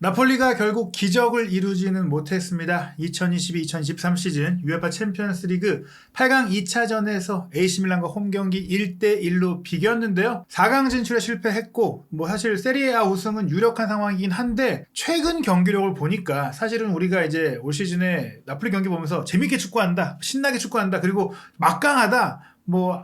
나폴리가 결국 기적을 이루지는 못했습니다. 2022-2023 시즌 UEFA 챔피언스 리그 8강 2차전에서 AC 밀란과 홈경기 1대1로 비겼는데요. 4강 진출에 실패했고 사실 세리에A 우승은 유력한 상황이긴 한데 최근 경기력을 보니까 사실은 우리가 이제 올 시즌에 나폴리 경기 보면서 재밌게 축구한다, 신나게 축구한다, 그리고 막강하다,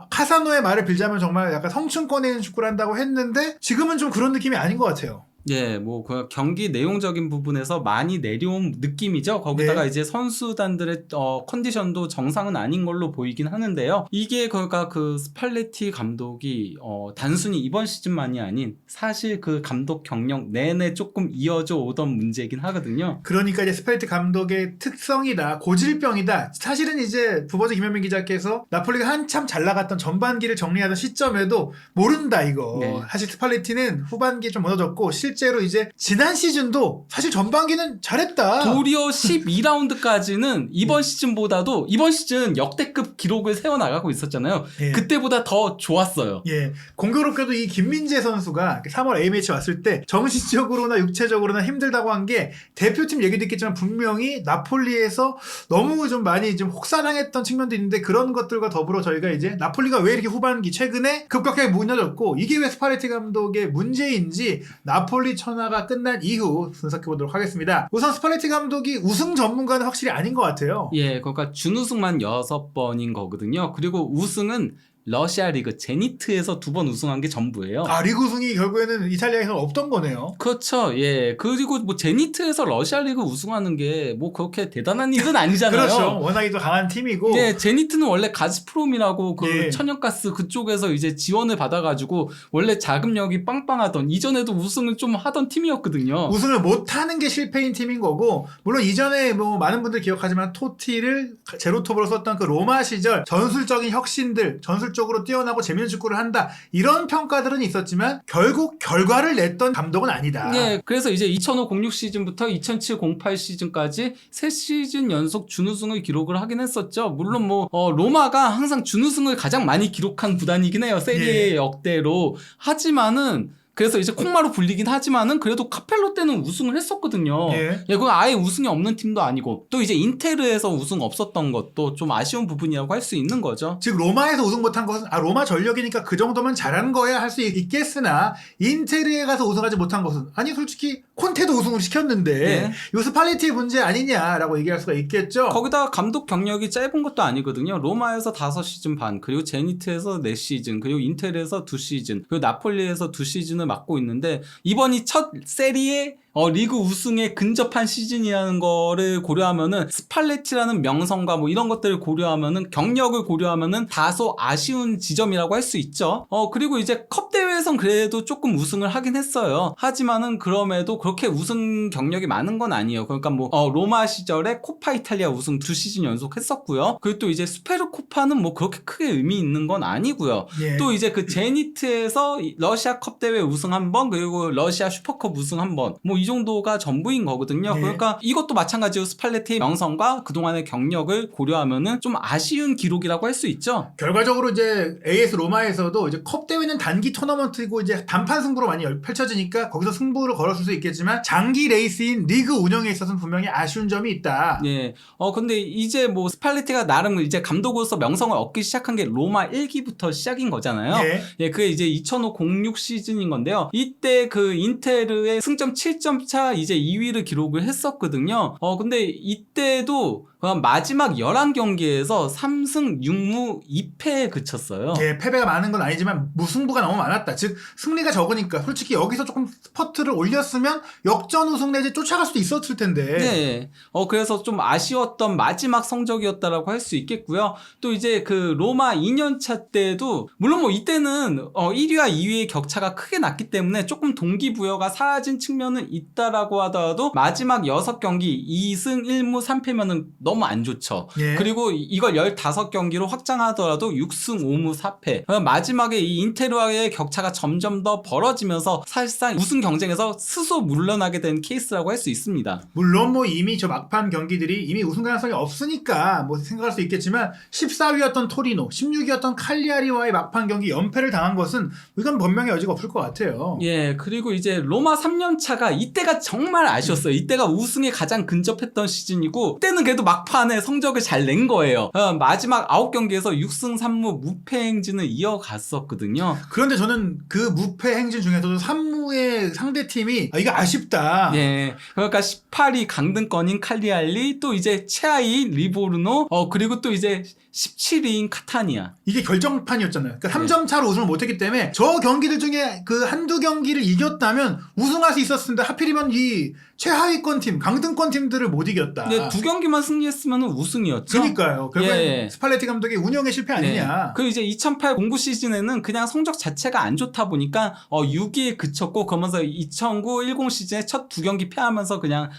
카사노의 말을 빌자면 정말 약간 성층권에 있는 축구를 한다고 했는데 지금은 좀 그런 느낌이 아닌 것 같아요. 예, 그 경기 내용적인 부분에서 많이 내려온 느낌이죠. 거기다가 네. 이제 선수단들의 컨디션도 정상은 아닌 걸로 보이긴 하는데요. 이게 그러니까 그 스팔레티 감독이 단순히 이번 시즌만이 아닌 사실 그 감독 경력 내내 조금 이어져 오던 문제이긴 하거든요. 그러니까 이제 스팔레티 감독의 특성이다, 고질병이다. 사실은 이제 부버즈 김현민 기자께서 나폴리가 한참 잘 나갔던 전반기를 정리하던 시점에도 모른다 이거. 네. 사실 스팔레티는 후반기에 좀 무너졌고 실제로 이제 지난 시즌도 사실 전반기는 잘했다. 도리어 12라운드까지는 이번 시즌보다도 이번 시즌 역대급 기록을 세워나가고 있었잖아요. 예. 그때보다 더 좋았어요. 예, 공교롭게도 이 김민재 선수가 3월 A매치 왔을 때 정신적으로나 육체적으로나 힘들다고 한 게 대표팀 얘기도 있겠지만 분명히 나폴리에서 너무 좀 많이 좀 혹사당했던 측면도 있는데 그런 것들과 더불어 저희가 이제 나폴리가 왜 이렇게 후반기 최근에 급격하게 무너졌고 이게 왜 스팔레티 감독의 문제인지 나폴리 천하가 끝난 이후 분석해보도록 하겠습니다. 우선 스팔레티 감독이 우승 전문가는 확실히 아닌 것 같아요. 예, 그러니까 준우승만 6번인 거거든요. 그리고 우승은 러시아 리그 제니트에서 2번 우승한 게 전부예요. 리그 우승이 결국에는 이탈리아에서 없던 거네요. 그렇죠. 예. 그리고 제니트에서 러시아 리그 우승하는 게 그렇게 대단한 일은 아니잖아요. 그렇죠. 워낙에 또 강한 팀이고. 예, 제니트는 원래 가즈프롬이라고 예. 천연가스 그쪽에서 이제 지원을 받아가지고 원래 자금력이 빵빵하던 이전에도 우승을 좀 하던 팀이었거든요. 우승을 못하는 게 실패인 팀인 거고, 물론 이전에 많은 분들 기억하지만 토티를 제로톱으로 썼던 그 로마 시절 전술적인 혁신들, 전술적으로 뛰어나고 재밌는 축구를 한다, 이런 평가들은 있었지만 결국 결과를 냈던 감독은 아니다. 예, 그래서 이제 2005-06 시즌부터 2007-08 시즌까지 3시즌 연속 준우승을 기록을 하긴 했었죠. 물론 로마가 항상 준우승을 가장 많이 기록한 구단이긴 해요. 세리에 예. 역대로. 하지만은 그래서 이제 콩마로 불리긴 하지만은 그래도 카펠로 때는 우승을 했었거든요. 예. 그건 아예 우승이 없는 팀도 아니고 또 이제 인테르에서 우승 없었던 것도 좀 아쉬운 부분이라고 할 수 있는 거죠. 즉 로마에서 우승 못한 것은 로마 전력이니까 그 정도면 잘하는 거야 할 수 있겠으나 인테르에 가서 우승하지 못한 것은 솔직히 콘테도 우승을 시켰는데 예. 이 스팔레티의 문제 아니냐라고 얘기할 수가 있겠죠. 거기다가 감독 경력이 짧은 것도 아니거든요. 로마에서 5시즌 반, 그리고 제니트에서 4시즌, 그리고 인텔에서 2시즌, 그리고 나폴리에서 2시즌을 맡고 있는데 이번이 첫 세리에 리그 우승에 근접한 시즌이라는 거를 고려하면은 스팔레티라는 명성과 이런 것들을 고려하면은 경력을 고려하면은 다소 아쉬운 지점이라고 할 수 있죠. 그리고 이제 컵 대회에선 그래도 조금 우승을 하긴 했어요. 하지만은 그럼에도 그렇게 우승 경력이 많은 건 아니에요. 그러니까 로마 시절에 코파 이탈리아 우승 2시즌 연속 했었고요. 그리고 또 이제 수페르코파는 그렇게 크게 의미 있는 건 아니고요. 예. 또 이제 그 제니트에서 러시아 컵 대회 우승 1번, 그리고 러시아 슈퍼컵 우승 1번, 이 정도가 전부인 거거든요. 네. 그러니까 이것도 마찬가지로 스팔레티의 명성과 그동안의 경력을 고려하면은 좀 아쉬운 기록이라고 할 수 있죠. 결과적으로 이제 AS 로마에서도 이제 컵 대회는 단기 토너먼트이고 이제 단판 승부로 많이 펼쳐지니까 거기서 승부를 걸었을 수 있겠지만 장기 레이스인 리그 운영에 있어서는 분명히 아쉬운 점이 있다. 예. 근데 이제 스팔레티가 나름 이제 감독으로서 명성을 얻기 시작한 게 로마 1기부터 시작인 거잖아요. 예. 그게 이제 2005-06 시즌인 건데요. 이때 그 인테르의 승점 7점 차 이제 2위를 기록을 했었거든요. 근데 이때도 마지막 11경기에서 3승 6무 2패에 그쳤어요. 예, 패배가 많은 건 아니지만 무승부가 너무 많았다. 즉 승리가 적으니까 솔직히 여기서 조금 스퍼트를 올렸으면 역전 우승 내지 쫓아갈 수도 있었을 텐데. 네. 그래서 좀 아쉬웠던 마지막 성적이었다라고 할 수 있겠고요. 또 이제 그 로마 2년차 때도 물론 이때는 1위와 2위의 격차가 크게 났기 때문에 조금 동기부여가 사라진 측면은 있다라고 하더라도 마지막 6경기 2승 1무 3패면은 너무 안 좋죠. 예. 그리고 이걸 15경기로 확장하더라도 6승 5무 4패. 마지막에 이 인테르와의 격차가 점점 더 벌어지면서 사실상 우승 경쟁에서 스스로 물러나게 된 케이스라고 할 수 있습니다. 물론 뭐 이미 저 막판 경기들이 이미 우승 가능성이 없으니까 뭐 생각할 수 있겠지만 14위였던 토리노, 16위였던 칼리아리와의 막판 경기 연패를 당한 것은 이건 변명의 여지가 없을 것 같아요. 예, 그리고 이제 로마 3년차가 이때가 정말 아쉬웠어요. 이때가 우승에 가장 근접했던 시즌이고 그때는 그래도 막판에 성적을 잘 낸 거예요. 마지막 9경기에서 6승 3무 무패 행진을 이어갔었거든요. 그런데 저는 그 무패 행진 중에서도 3무의 상대팀이 이거 아쉽다. 예, 그러니까 18위 강등권인 칼리알리, 또 이제 최하위 리보르노, 그리고 또 이제 17위인 카타니아. 이게 결정판이었잖아요. 그러니까 3점 차로 우승을 못했기 때문에 저 경기들 중에 그 한두 경기를 이겼다면 우승할 수 있었는데 하필이면 이 최하위권 팀, 강등권 팀들을 못 이겼다. 네, 2경기만 승리했으면 우승이었죠. 그러니까요. 결국엔 예. 스팔레티 감독의 운영의 실패 아니냐. 네. 그리고 이제 2008-09 시즌에는 그냥 성적 자체가 안 좋다 보니까 6위에 그쳤고, 그러면서 2009-10 시즌에 첫 2경기 패하면서 그냥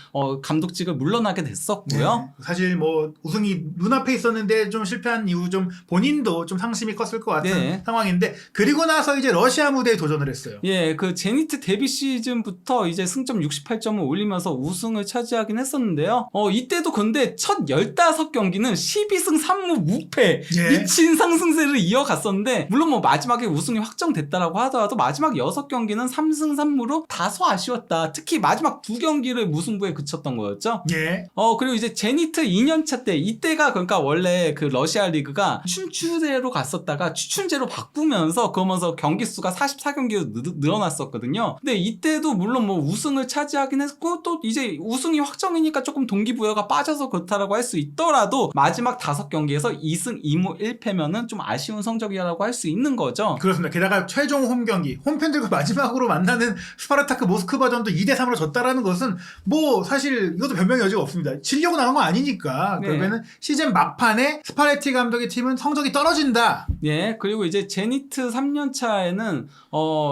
감독직을 물러나게 됐었고요. 네. 사실 뭐 우승이 눈앞에 있었는데 좀 실패한 이후 좀 본인도 좀 상심이 컸을 것 같은 네. 상황인데, 그리고 나서 이제 러시아 무대에 도전을 했어요. 예, 그 제니트 데뷔 시즌부터 이제 승점 68점을 올리면서 우승을 차지하긴 했었는데요. 이때도 근데 첫 15경기는 12승 3무 무패. 예. 미친 상승세를 이어갔었는데, 물론 뭐 마지막에 우승이 확정됐다라고 하더라도 마지막 6경기는 3승 3무로 다소 아쉬웠다. 특히 마지막 2경기를 무승부에 그쳤던 거였죠. 예. 그리고 이제 제니트 2년차 때, 이때가 그러니까 원래 그 러시아 리그가 춘추제로 갔었다가 추춘제로 바꾸면서, 그러면서 경기 수가 44경기로 늘어났었거든요. 근데 이때도 물론 뭐 우승을 차지하긴 했고, 또 이제 우승이 확정이니까 조금 동기부여가 빠져서 그렇다라고 할 수 있더라도 마지막 5경기에서 2승 2무 1패면은 좀 아쉬운 성적이라고 할 수 있는 거죠. 그렇습니다. 게다가 최종 홈 경기, 홈팬들과 마지막으로 만나는 스파르타크 모스크바전도 2대3으로 졌다라는 것은 뭐 사실 이것도 변명의 여지가 없습니다. 지려고 나간 거 아니니까. 네. 그러면은 시즌 막판에 스팔레티 감독의 팀은 성적이 떨어진다. 예, 그리고 이제 제니트 3년차에는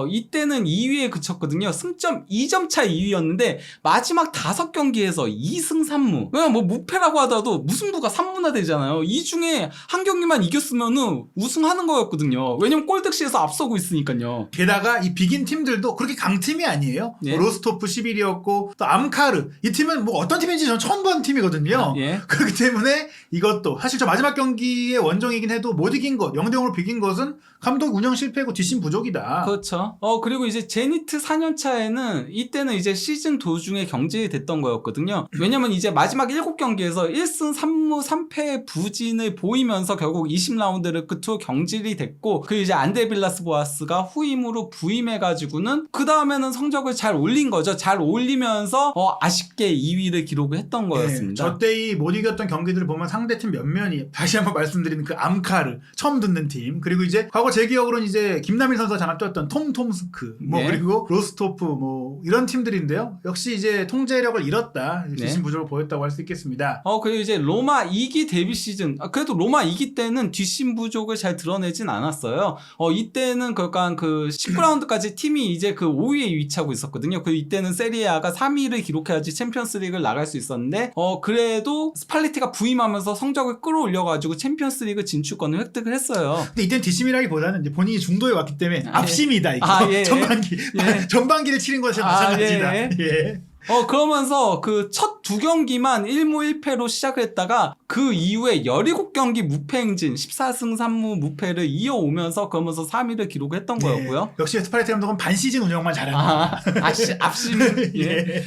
이때는 2위에 그쳤거든요. 승점 2점 차 2위였는데 마지막 5경기에서 2승 3무. 그냥 뭐 무패라고 하더라도 무승부가 3무나 되잖아요. 이 중에 한 경기만 이겼으면은 우승하는 거였거든요. 왜냐면 골득시에서 앞서고 있으니까요. 게다가 이 비긴 팀들도 그렇게 강팀이 아니에요. 예. 뭐 로스토프 11위였고 또 암카르, 이 팀은 뭐 어떤 팀인지 저는 처음 본 팀이거든요. 예. 그렇기 때문에 이것도 사실 저 마지막 경기의 원정이긴 해도 못 이긴 것, 0대0으로 비긴 것은 감독 운영 실패고 뒷심 부족이다. 그렇죠. 그리고 이제 제니트 4년차에는 이때는 이제 시즌 도중에 경질이 됐던 거였거든요. 왜냐면 이제 마지막 7경기에서 1승 3무 3패 부진을 보이면서 결국 20라운드를 끝으로 경질이 됐고, 그 이제 안데 빌라스 보아스가 후임으로 부임해가지고는 그 다음에는 성적을 잘 올린 거죠. 잘 올리면서 아쉽게 2위를 기록을 했던 거였습니다. 네, 저 때이 못 이겼던 경기들을 보면 상대팀 몇면이 다시 한번 말씀드리는 그 암카르, 처음 듣는 팀, 그리고 이제 과거 제 기억으로는 이제 김남일 선수가 장갑 꼈던 톰스크, 뭐 네. 그리고 로스토프 뭐 이런 팀들인데요. 역시 이제 통제력을 잃었다, 뒷심 네. 부족을 보였다고 할 수 있겠습니다. 그리고 이제 로마 2기 데뷔 시즌, 그래도 로마 2기 때는 뒷심 부족을 잘 드러내진 않았어요. 이때는 그러니까 그 19라운드까지 팀이 이제 그 5위에 위치하고 있었거든요. 이때는 세리에아가 3위를 기록해야지 챔피언스 리그를 나갈 수 있었는데, 그래도 스팔레티가 부임하면서 성적을 끌어올려가지고 챔피언스 리그 진출권을 획득을 했어요. 근데 이때는 뒷심이라기보다는 이제 본인이 중도에 왔기 때문에 예. 앞심이다, 이거. 예. 전반기. 예. 전반기를 치른 것이랑 마찬가지다. 예. 예. 그러면서 그 첫 2경기만 1무 1패로 시작을 했다가 그 이후에 17경기 무패 행진 14승 3무 무패를 이어오면서 그러면서 3위를 기록했던 거였고요. 역시 스파레티 감독은 반 시즌 운영만 잘한다. 앞심. 예. 예.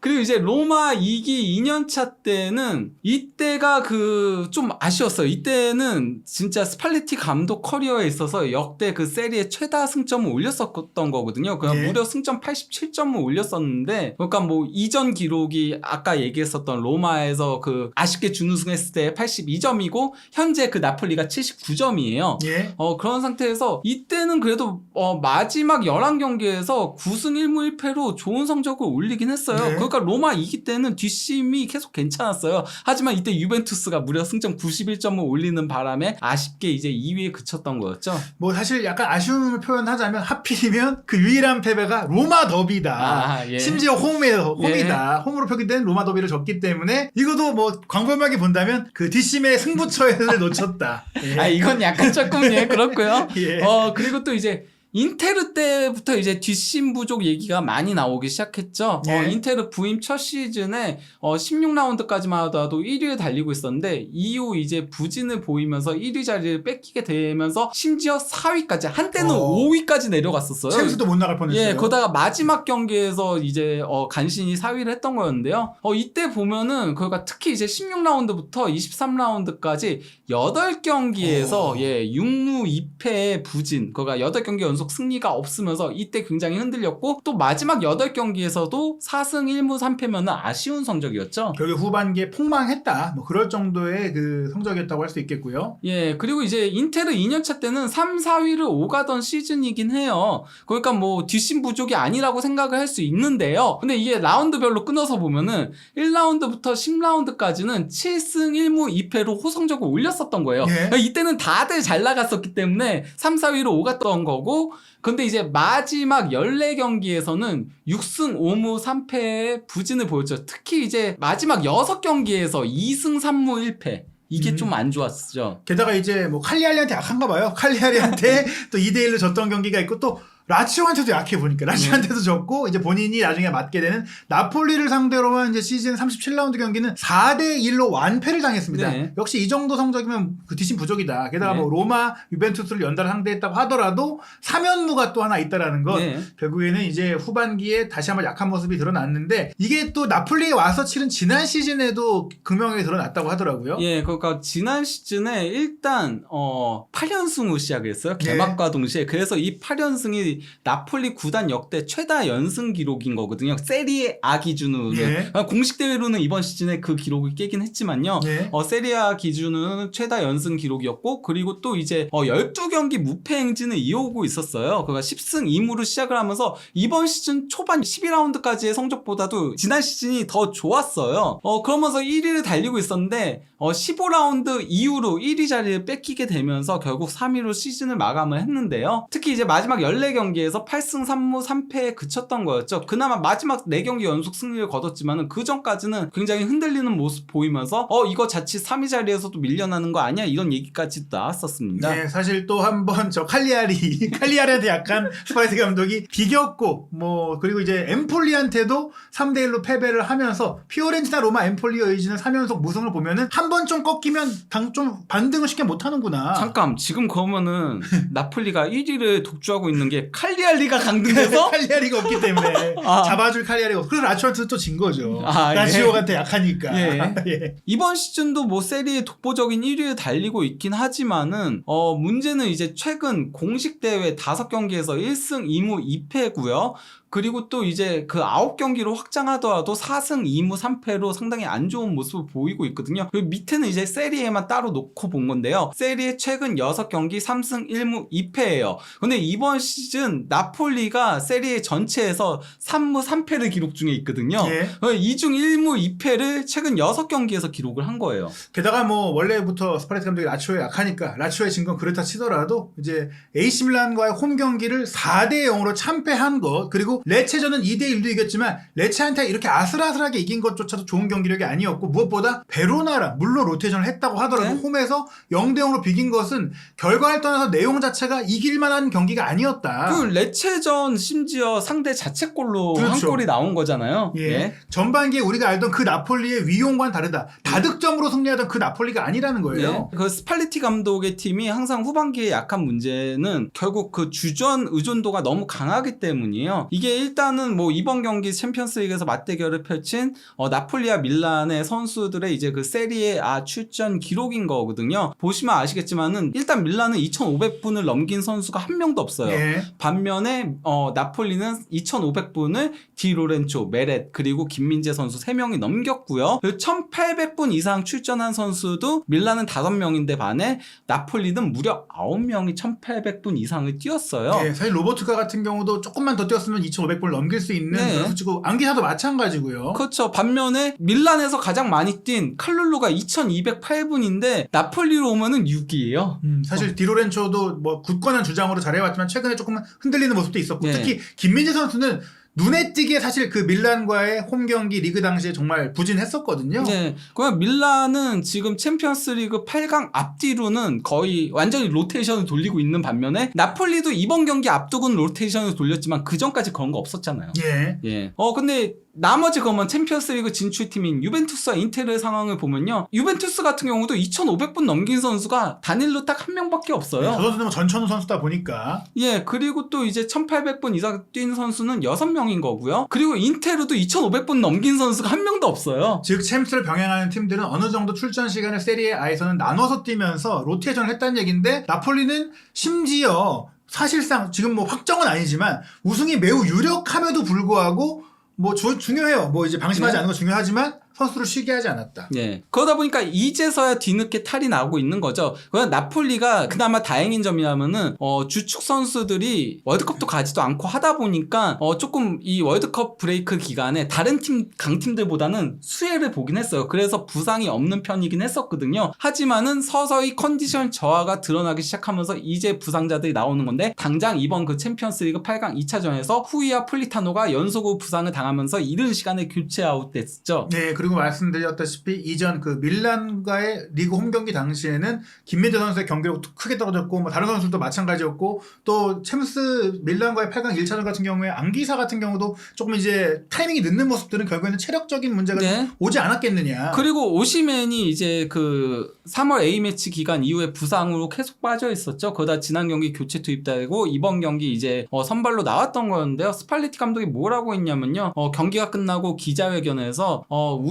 그리고 이제 로마 2기 2년차 때는 이때가 그 좀 아쉬웠어요. 이때는 진짜 스팔레티 감독 커리어에 있어서 역대 그 세리에 최다 승점을 올렸었던 거거든요. 그냥 예. 무려 승점 87점을 올렸었는데, 그러니까 뭐 이전 기록이 아까 얘기했었던 로마에서 그 아쉽게 준우승했을 때 82점이고 현재 그 나폴리가 79점이에요. 예. 그런 상태에서 이때는 그래도 마지막 11경기에서 9승 1무 1패로 좋은 성적을 올리긴 했어요. 네. 그러니까 그러니까 로마 이기 때는 뒷심이 계속 괜찮았어요. 하지만 이때 유벤투스가 무려 승점 91점을 올리는 바람에 아쉽게 이제 2위에 그쳤던 거였죠. 뭐 사실 약간 아쉬움을 표현하자면 하필이면 그 유일한 패배가 로마 더비다. 예. 심지어 홈이다. 홈으로 표기된 로마 더비를 졌기 때문에 이것도 뭐 광범위하게 본다면 그 뒷심의 승부처를 놓쳤다. 예. 이건 약간 조금 그렇고요. 예. 그리고 또 이제 인테르 때부터 이제 뒷심 부족 얘기가 많이 나오기 시작했죠. 예. 인테르 부임 첫 시즌에 16라운드까지만 하더라도 1위를 달리고 있었는데 이후 이제 부진을 보이면서 1위 자리를 뺏기게 되면서 심지어 4위까지 한때는 5위까지 내려갔었어요. 챔스도 못 나갈 뻔했어요. 예, 그러다가 마지막 경기에서 이제 간신히 4위를 했던 거였는데요. 이때 보면은 그러니까 특히 이제 16라운드부터 23라운드까지 8경기에서 6무 2패의 부진. 그러니까 8경기 연속 승리가 없으면서 이때 굉장히 흔들렸고 또 마지막 8경기에서도 4승 1무 3패면은 아쉬운 성적이었죠. 결국 후반기에 폭망했다. 뭐 그럴 정도의 그 성적이었다고 할 수 있겠고요. 예, 그리고 이제 인테르 2년차 때는 3, 4위를 오가던 시즌이긴 해요. 그러니까 뭐 뒷심 부족이 아니라고 생각을 할 수 있는데요. 근데 이게 라운드별로 끊어서 보면은 1라운드부터 10라운드까지는 7승 1무 2패로 호성적으로 올렸었던 거예요. 예. 이때는 다들 잘 나갔었기 때문에 3, 4위로 오갔던 거고 근데 이제 마지막 14경기에서는 6승 5무 3패의 부진을 보였죠. 특히 이제 마지막 6경기에서 2승 3무 1패. 이게 좀 안 좋았죠. 게다가 이제 뭐 칼리아리한테 약한가 봐요. 칼리아리한테 또 2대1로 졌던 경기가 있고 또 라치오한테도 약해 보니까 라치오한테도 졌고 이제 본인이 나중에 맞게 되는 나폴리를 상대로만 이제 시즌 37라운드 경기는 4대1로 완패를 당했습니다. 네. 역시 이 정도 성적이면 그 뒷심 부족이다. 게다가 네. 뭐 로마, 유벤투스를 연달아 상대했다고 하더라도 3연무가 또 하나 있다라는 것. 네. 결국에는 이제 후반기에 다시 한번 약한 모습이 드러났는데 이게 또 나폴리에 와서 치른 지난 시즌에도 극명하게 드러났다고 하더라고요. 예, 그러니까 지난 시즌에 일단 8연승으로 시작했어요. 개막과 동시에. 그래서 이 8연승이 나폴리 구단 역대 최다 연승 기록인 거거든요. 세리에 A 기준으로. 예. 공식 대회로는 이번 시즌에 그 기록을 깨긴 했지만요. 예. 세리에 A 기준으로는 최다 연승 기록이었고 그리고 또 이제 12경기 무패 행진을 이어오고 있었어요. 그러니까 10승 2무로 시작을 하면서 이번 시즌 초반 12라운드까지의 성적보다도 지난 시즌이 더 좋았어요. 그러면서 1위를 달리고 있었는데 15라운드 이후로 1위 자리를 뺏기게 되면서 결국 3위로 시즌을 마감을 했는데요. 특히 이제 마지막 14경기에서 8승 3무 3패에 그쳤던 거였죠. 그나마 마지막 4경기 연속 승리를 거뒀지만은 그 전까지는 굉장히 흔들리는 모습 보이면서 이거 자칫 3위 자리에서도 밀려나는 거 아니야? 이런 얘기까지 나왔었습니다. 네, 사실 또 한 번 저 칼리아리한테 약간 스파이스 감독이 비겼고 뭐 그리고 이제 엠폴리한테도 3대1로 패배를 하면서 피오렌티나 로마 엠폴리 의지는 3연속 무승을 보면은 한 번 좀 꺾이면 좀 반등을 쉽게 못 하는구나. 잠깐 지금 그러면은 나폴리가 1위를 독주하고 있는 게 칼리아리가 강등돼서 칼리아리가 없기 때문에 잡아줄 칼리아리가 없고 그래서 라치오한테 또 진 거죠. 예. 라치오한테 약하니까. 예. 예. 이번 시즌도 뭐 세리에 독보적인 1위를 달리고 있긴 하지만은 문제는 이제 최근 공식 대회 5경기에서 1승 2무 2패고요. 그리고 또 이제 그 9경기로 확장하더라도 4승 2무 3패로 상당히 안 좋은 모습을 보이고 있거든요. 그리고 밑에는 이제 세리에만 따로 놓고 본 건데요. 세리에 최근 6경기 3승 1무 2패예요. 근데 이번 시즌 나폴리가 세리에 전체에서 3무 3패를 기록 중에 있거든요. 예. 2중 1무 2패를 최근 6경기에서 기록을 한 거예요. 게다가 뭐 원래부터 스파레티 감독이 라치오에 약하니까 라치오의 진 건 그렇다 치더라도 이제 AC 밀란과의 홈 경기를 4대 0으로 참패한 것 그리고 레체전은 2대1도 이겼지만 레체한테 이렇게 아슬아슬하게 이긴 것조차도 좋은 경기력이 아니었고 무엇보다 베로나랑 물론 로테이션을 했다고 하더라도 네. 홈에서 0대0으로 비긴 것은 결과를 떠나서 내용 자체가 이길 만한 경기가 아니었다. 그 레체전 심지어 상대 자책골로 그렇죠. 한 골이 나온 거잖아요. 예. 전반기에 우리가 알던 그 나폴리의 위용과는 다르다. 다득점으로 승리하던 그 나폴리가 아니라는 거예요. 그 스팔리티 감독의 팀이 항상 후반기에 약한 문제는 결국 그 주전 의존도가 너무 강하기 때문이에요. 이게 일단은 뭐 이번 경기 챔피언스리그에서 맞대결을 펼친 나폴리와 밀란의 선수들의 이제 그 세리에 A 출전 기록인 거거든요. 보시면 아시겠지만은 일단 밀란은 2,500분을 넘긴 선수가 한 명도 없어요. 예. 반면에 나폴리는 2,500분을 디로렌초, 메렛 그리고 김민재 선수 3명이 넘겼고요. 1,800분 이상 출전한 선수도 밀란은 5명인데 반해 나폴리는 무려 9명이 1,800분 이상을 뛰었어요. 예, 사실 로버트가 같은 경우도 조금만 더 뛰었으면 2,500골 넘길 수 있는 네. 그런 수치고 앙기사도 마찬가지고요. 그렇죠. 반면에 밀란에서 가장 많이 뛴 칼룰루가 2,208분인데 나폴리로 오면은 6위예요. 사실 디로렌초도 뭐 굳건한 주장으로 잘해왔지만 최근에 조금 흔들리는 모습도 있었고 네. 특히 김민재 선수는 눈에 띄게 사실 그 밀란과의 홈 경기 리그 당시에 정말 부진했었거든요. 네. 그냥 밀란은 지금 챔피언스리그 8강 앞뒤로는 거의 완전히 로테이션을 돌리고 있는 반면에 나폴리도 이번 경기 앞두고는 로테이션을 돌렸지만 그 전까지 그런 거 없었잖아요. 예. 예. 근데 나머지 그러면 챔피언스리그 진출팀인 유벤투스와 인테르의 상황을 보면요. 유벤투스 같은 경우도 2,500분 넘긴 선수가 단일로 딱 한 명밖에 없어요. 저 선수는 뭐 전천후 선수다 보니까. 예, 그리고 또 이제 1,800분 이상 뛴 선수는 6명인 거고요. 그리고 인테르도 2,500분 넘긴 선수가 한 명도 없어요. 즉 챔스를 병행하는 팀들은 어느 정도 출전 시간을 세리에 A에서는 나눠서 뛰면서 로테이션을 했다는 얘기인데 나폴리는 심지어 사실상 지금 뭐 확정은 아니지만 우승이 매우 유력함에도 불구하고 뭐 중요해요. 뭐 이제 방심하지 네. 않는 건 중요하지만 선수를 쉬게 하지 않았다. 예. 그러다 보니까 이제서야 뒤늦게 탈이 나오고 있는 거죠. 그냥 나폴리가 그나마 다행인 점이라면은 주축 선수들이 월드컵도 가지도 않고 하다 보니까 조금 이 월드컵 브레이크 기간에 다른 팀 강팀들보다는 수혜를 보긴 했어요. 그래서 부상이 없는 편이긴 했었거든요. 하지만은 서서히 컨디션 저하가 드러나기 시작하면서 이제 부상자들이 나오는 건데 당장 이번 그 챔피언스리그 8강 2차전에서 후이와 폴리타노가 연속으로 부상을 당하면서 이른 시간에 교체 아웃됐죠. 네, 그리고 말씀드렸다시피 이전 그 밀란과의 리그 홈 경기 당시에는 김민재 선수의 경기력도 크게 떨어졌고 뭐 다른 선수들도 마찬가지였고 또 챔스 밀란과의 8강 1차전 같은 경우에 앙기사 같은 경우도 조금 이제 타이밍이 늦는 모습들은 결국에는 체력적인 문제가 네. 오지 않았겠느냐. 그리고 오시맨이 이제 그 3월 A매치 기간 이후에 부상으로 계속 빠져 있었죠. 그러다 지난 경기 교체 투입되고 이번 경기 이제 선발로 나왔던 거였는데요. 스팔레티 감독이 뭐라고 했냐면요. 경기가 끝나고 기자회견에서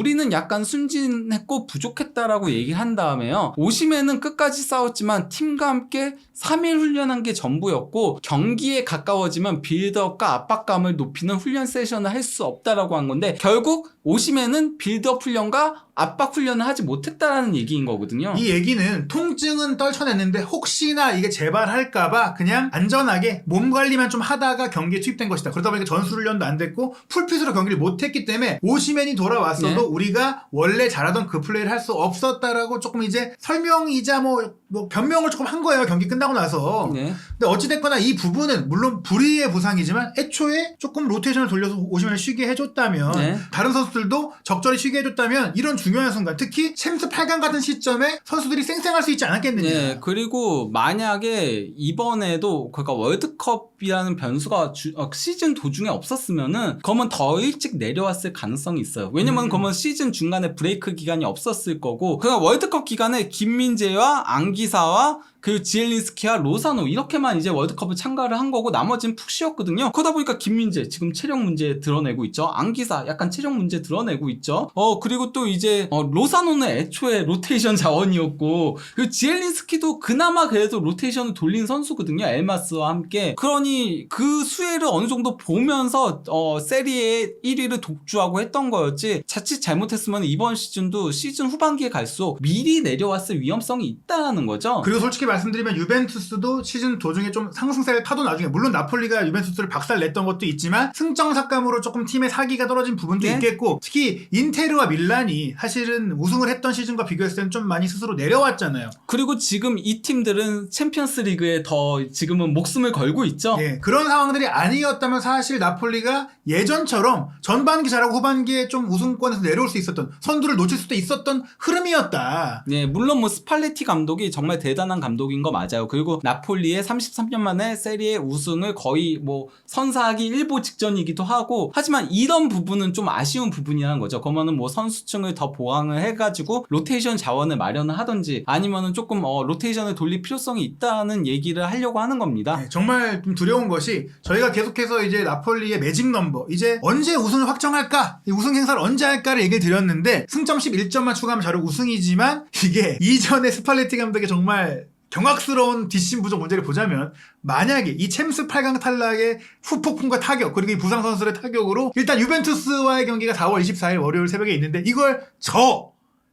우리는 약간 순진했고 부족했다라고 얘기를 한 다음에요. 오시맨은 끝까지 싸웠지만 팀과 함께 3일 훈련한 게 전부였고 경기에 가까워지면 빌드업과 압박감을 높이는 훈련 세션을 할 수 없다라고 한 건데 결국 오시맨은 빌드업 훈련과 압박 훈련을 하지 못했다라는 얘기인 거거든요. 이 얘기는 통증은 떨쳐냈는데 혹시나 이게 재발할까봐 그냥 안전하게 몸 관리만 좀 하다가 경기에 투입된 것이다. 그러다 보니까 전술 훈련도 안 됐고 풀핏으로 경기를 못했기 때문에 오시맨이 돌아왔어도 네. 우리가 원래 잘하던 그 플레이를 할 수 없었다라고 조금 이제 설명이자 뭐 변명을 조금 한 거예요. 경기 끝나고 나서. 네. 근데 어찌됐거나 이 부분은 물론 불의의 부상이지만 애초에 조금 로테이션을 돌려서 오시맨을 쉬게 해줬다면 네. 다른 선수들도 적절히 쉬게 해줬다면 이런 중요한 순간 특히 챔스 8강 같은 시점에 선수들이 쌩쌩할 수 있지 않았겠느냐. 네, 그리고 만약에 이번에도 그러니까 월드컵이라는 변수가 시즌 도중에 없었으면은 그러면 더 일찍 내려왔을 가능성이 있어요. 왜냐면 그러면 시즌 중간에 브레이크 기간이 없었을 거고 그냥 월드컵 기간에 김민재와 안기사와 그리고 지엘린스키와 로사노 이렇게만 이제 월드컵을 참가를 한 거고 나머지는 푹 쉬었거든요. 그러다 보니까 김민재 지금 체력 문제 드러내고 있죠. 안기사 약간 체력 문제 드러내고 있죠. 그리고 또 이제 로사노는 애초에 로테이션 자원이었고 그리고 지엘린스키도 그나마 그래도 로테이션을 돌린 선수거든요. 엘마스와 함께. 그러니 그 수혜를 어느 정도 보면서 세리에 1위를 독주하고 했던 거였지 자칫 잘못했으면 이번 시즌도 시즌 후반기에 갈수록 미리 내려왔을 위험성이 있다는 거죠. 그리고 솔직히 말씀드리면 유벤투스도 시즌 도중에 좀 상승세를 타도 나중에 물론 나폴리가 유벤투스를 박살냈던 것도 있지만 승정삭감으로 조금 팀의 사기가 떨어진 부분도 네? 있겠고 특히 인테르와 밀란이 사실은 우승을 했던 시즌과 비교했을 때는 좀 많이 스스로 내려왔잖아요. 그리고 지금 이 팀들은 챔피언스 리그에 더 지금은 목숨을 걸고 있죠. 예, 그런 상황들이 아니었다면 사실 나폴리가 예전처럼 전반기 잘하고 후반기에 좀 우승권에서 내려올 수 있었던 선두를 놓칠 수도 있었던 흐름이었다. 네, 물론 뭐 스팔레티 감독이 정말 대단한 감독인 거 맞아요. 그리고 나폴리의 33년 만에 세리에 우승을 거의 뭐 선사하기 일보 직전이기도 하고 하지만 이런 부분은 좀 아쉬운 부분이라는 거죠. 그러면은 뭐 선수층을 더 보강을 해가지고 로테이션 자원을 마련을 하든지 아니면은 조금 로테이션을 돌릴 필요성이 있다는 얘기를 하려고 하는 겁니다. 네, 정말 좀 두려운 것이 저희가 계속해서 이제 나폴리의 매직 넘버 이제 언제 우승을 확정할까 이 우승 행사를 언제 할까를 얘기를 드렸는데 승점 11점만 추가하면 자료 우승이지만 이게 이전에 스팔레티 감독의 정말 경악스러운 뒷심 부족 문제를 보자면 만약에 이 챔스 8강 탈락의 후폭풍과 타격 그리고 이 부상 선수들의 타격으로 일단 유벤투스와의 경기가 4월 24일 월요일 새벽에 있는데 이걸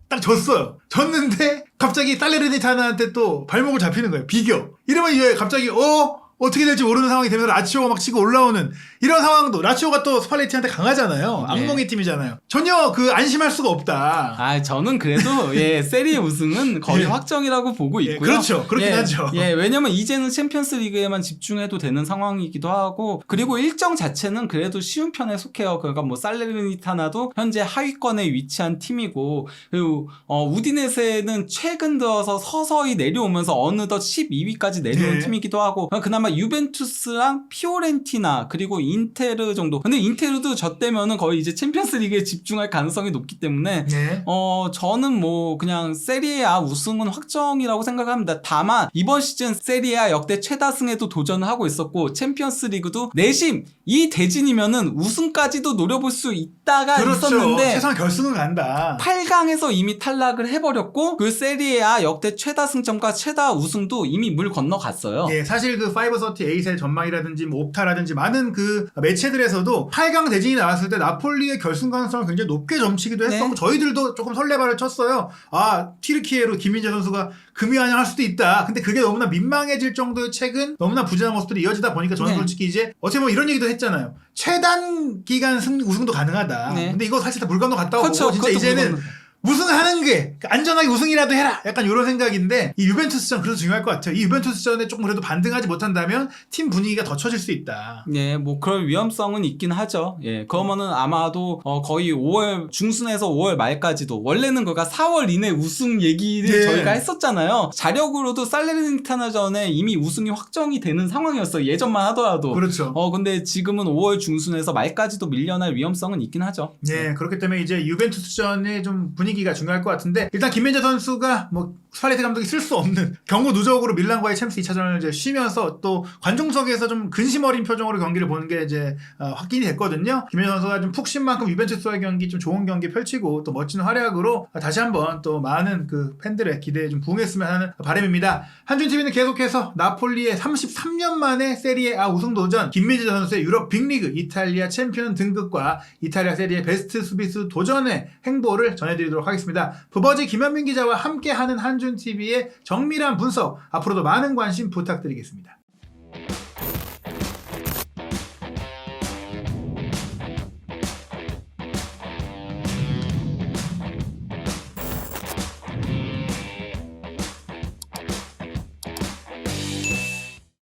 딱 졌어요. 졌는데 갑자기 살레르니타나한테 또 발목을 잡히는 거예요. 비겨. 이러면 이제 갑자기 어떻게 될지 모르는 상황이 되면서 라치오가 막 치고 올라오는 이런 상황도 라치오가 또 스팔레티한테 강하잖아요. 네. 악몽의 팀이잖아요. 전혀 그 안심할 수가 없다. 아, 저는 그래도 예, 세리에 우승은 거의 예. 확정이라고 보고 예, 있고요. 그렇죠. 그렇긴 예, 하죠. 예, 왜냐면 이제는 챔피언스 리그에만 집중해도 되는 상황이기도 하고, 그리고 일정 자체는 그래도 쉬운 편에 속해요. 그러니까 뭐 살레르니타나도 현재 하위권에 위치한 팀이고, 그리고 우디네세는 최근 들어서 서서히 내려오면서 어느덧 12위까지 내려온 네. 팀이기도 하고, 그나마 유벤투스랑 피오렌티나 그리고 인테르 정도. 근데 인테르도 저 때면은 거의 이제 챔피언스 리그에 집중할 가능성이 높기 때문에 네. 저는 뭐 그냥 세리에아 우승은 확정이라고 생각합니다. 다만 이번 시즌 세리에아 역대 최다승에도 도전을 하고 있었고, 챔피언스 리그도 내심 이 대진이면은 우승까지도 노려볼 수 있다가 그렇죠. 있었는데 최소한 결승은 간다. 8강에서 이미 탈락을 해버렸고, 그 세리에아 역대 최다 승점과 최다 우승도 이미 물 건너갔어요. 예, 사실 그 538의 전망이라든지 뭐 옵타라든지 많은 그 매체들에서도 8강 대진이 나왔을 때 나폴리의 결승 가능성을 굉장히 높게 점치기도 했었고 네. 저희들도 조금 설레발을 쳤어요. 아, 튀르키예로 김민재 선수가 금이환영할 수도 있다. 근데 그게 너무나 민망해질 정도의 최근 너무나 부진한 모습들이 이어지다 보니까 저는 네. 솔직히 이제 어떻게 보면 이런 얘기도 했잖아요. 최단 기간 우승도 가능하다. 네. 근데 이거 사실 다 물 건너 갔다 오고 그렇죠. 진짜 그것도 이제는 물건- 우승하는 게 안전하게 우승이라도 해라 약간 이런 생각인데 이 유벤투스전 그래도 중요할 것 같아요. 이 유벤투스전에 조금 그래도 반등하지 못한다면 팀 분위기가 더 처질 수 있다. 예, 뭐 그럴 위험성은 있긴 하죠. 예, 그러면은 아마도 거의 5월 중순에서 5월 말까지도, 원래는 그가 4월 이내 우승 얘기를 네. 저희가 했었잖아요. 자력으로도 살레르니타나전에 이미 우승이 확정이 되는 상황이었어요. 예전만 하더라도. 그렇죠. 근데 지금은 5월 중순에서 말까지도 밀려날 위험성은 있긴 하죠. 네, 그렇기 때문에 이제 유벤투스전의 좀 분위기가 중요할 것 같은데 일단 김민재 선수가 뭐 스팔레티 감독이 쓸 수 없는 경고 누적으로 밀란과의 챔스 2차전을 이제 쉬면서 또 관중석에서 좀 근심 어린 표정으로 경기를 보는 게 이제 확인이 됐거든요. 김민재 선수가 좀 푹 쉰 만큼 유벤투스와의 경기 좀 좋은 경기 펼치고 또 멋진 활약으로 다시 한번 또 많은 그 팬들의 기대에 좀 부응했으면 하는 바람입니다. 한준TV는 계속해서 나폴리의 33년 만에 세리에아 우승 도전, 김민재 선수의 유럽 빅리그 이탈리아 챔피언 등극과 이탈리아 세리에 베스트 수비수 도전의 행보를 전해드리도록 하겠습니다. 부버지 김현민 기자와 함께하는 한준TV의 정밀한 분석, 앞으로도 많은 관심 부탁드리겠습니다.